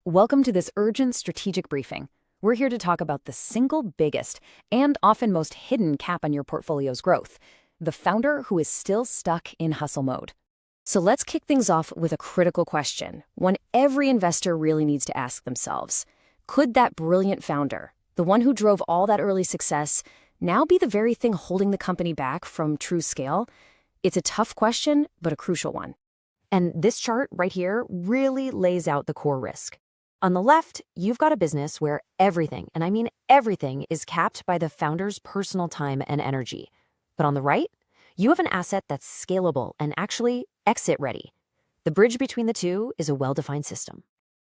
Welcome to this urgent strategic briefing. We're here to talk about the single biggest and often most hidden cap on your portfolio's growth, the founder who is still stuck in hustle mode. So let's kick things off with a critical question, one every investor really needs to ask themselves. Could that brilliant founder, the one who drove all that early success, now be the very thing holding the company back from true scale? It's a tough question, but a crucial one. And this chart right here really lays out the core risk. On the left, you've got a business where everything, and I mean everything, is capped by the founder's personal time and energy. But on the right, you have an asset that's scalable and actually exit-ready. The bridge between the two is a well-defined system.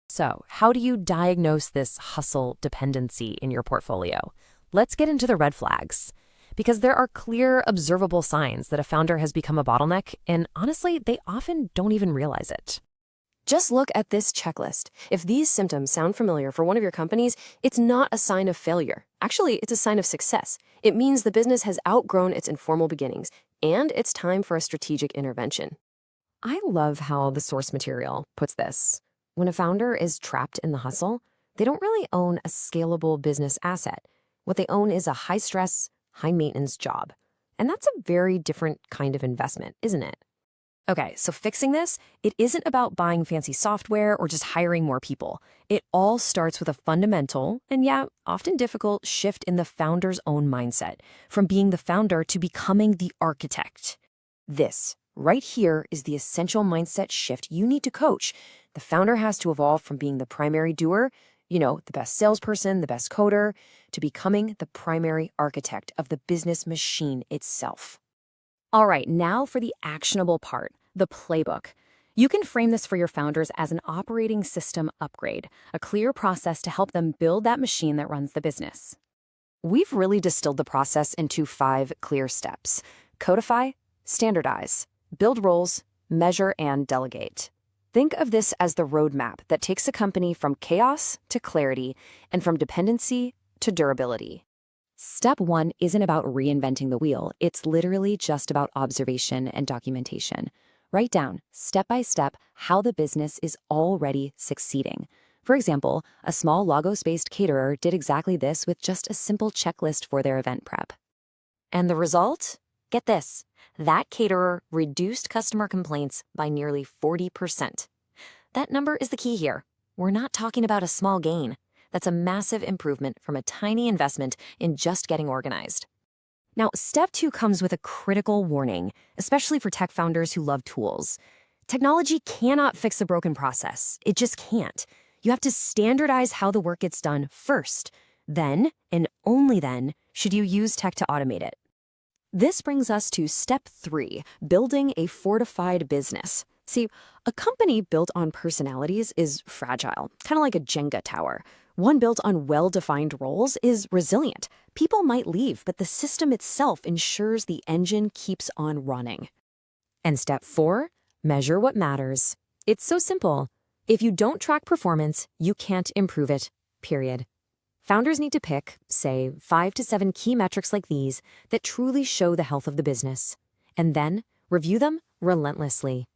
So, how do you diagnose this hustle dependency in your portfolio? Let's get into the red flags. Because there are clear, observable signs that a founder has become a bottleneck, and honestly, they often don't even realize it. Just look at this checklist. If these symptoms sound familiar for one of your companies, it's not a sign of failure. Actually, it's a sign of success. It means the business has outgrown its informal beginnings, and it's time for a strategic intervention. I love how the source material puts this. When a founder is trapped in the hustle, they don't really own a scalable business asset. What they own is a high-stress, high-maintenance job. And that's a very different kind of investment, isn't it? Okay, so fixing this, it isn't about buying fancy software or just hiring more people. It all starts with a fundamental, and often difficult, shift in the founder's own mindset, from being the founder to becoming the architect. This, right here, is the essential mindset shift you need to coach. The founder has to evolve from being the primary doer, the best salesperson, the best coder, to becoming the primary architect of the business machine itself. All right, now for the actionable part, the playbook. You can frame this for your founders as an operating system upgrade, a clear process to help them build that machine that runs the business. We've really distilled the process into 5 clear steps: codify, standardize, build roles, measure, and delegate. Think of this as the roadmap that takes a company from chaos to clarity and from dependency to durability. Step 1 isn't about reinventing the wheel. It's literally just about observation and documentation. Write down, step by step, how the business is already succeeding. For example, a small Lagos-based caterer did exactly this with just a simple checklist for their event prep. And the result? Get this. That caterer reduced customer complaints by nearly 40%. That number is the key here. We're not talking about a small gain. That's a massive improvement from a tiny investment in just getting organized. Now, step 2 comes with a critical warning, especially for tech founders who love tools. Technology cannot fix a broken process. It just can't. You have to standardize how the work gets done first. Then, and only then, should you use tech to automate it. This brings us to step 3, building a fortified business. See, a company built on personalities is fragile, kind of like a Jenga tower. One built on well-defined roles is resilient. People might leave, but the system itself ensures the engine keeps on running. And step 4, measure what matters. It's so simple. If you don't track performance, you can't improve it, period. Founders need to pick, say, 5 to 7 key metrics like these that truly show the health of the business, and then review them relentlessly.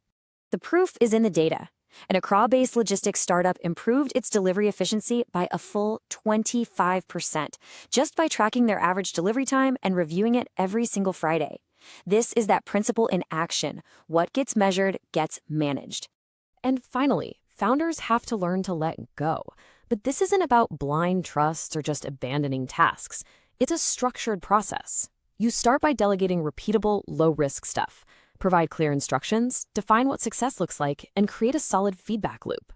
The proof is in the data. An Accra-based logistics startup improved its delivery efficiency by a full 25%, just by tracking their average delivery time and reviewing it every single Friday. This is that principle in action. What gets measured gets managed. And finally, founders have to learn to let go. But this isn't about blind trusts or just abandoning tasks. It's a structured process. You start by delegating repeatable, low-risk stuff. Provide clear instructions, define what success looks like, and create a solid feedback loop.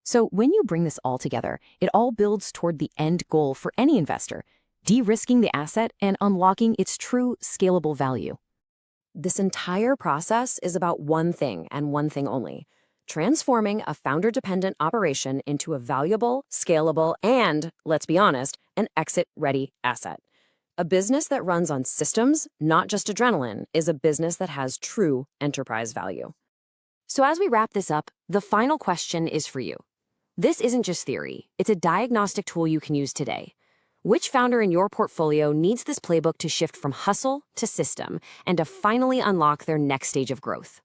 So when you bring this all together, it all builds toward the end goal for any investor, de-risking the asset and unlocking its true scalable value. This entire process is about one thing and one thing only: transforming a founder-dependent operation into a valuable, scalable, and, let's be honest, an exit-ready asset. A business that runs on systems, not just adrenaline, is a business that has true enterprise value. So as we wrap this up, the final question is for you. This isn't just theory. It's a diagnostic tool you can use today. Which founder in your portfolio needs this playbook to shift from hustle to system and to finally unlock their next stage of growth?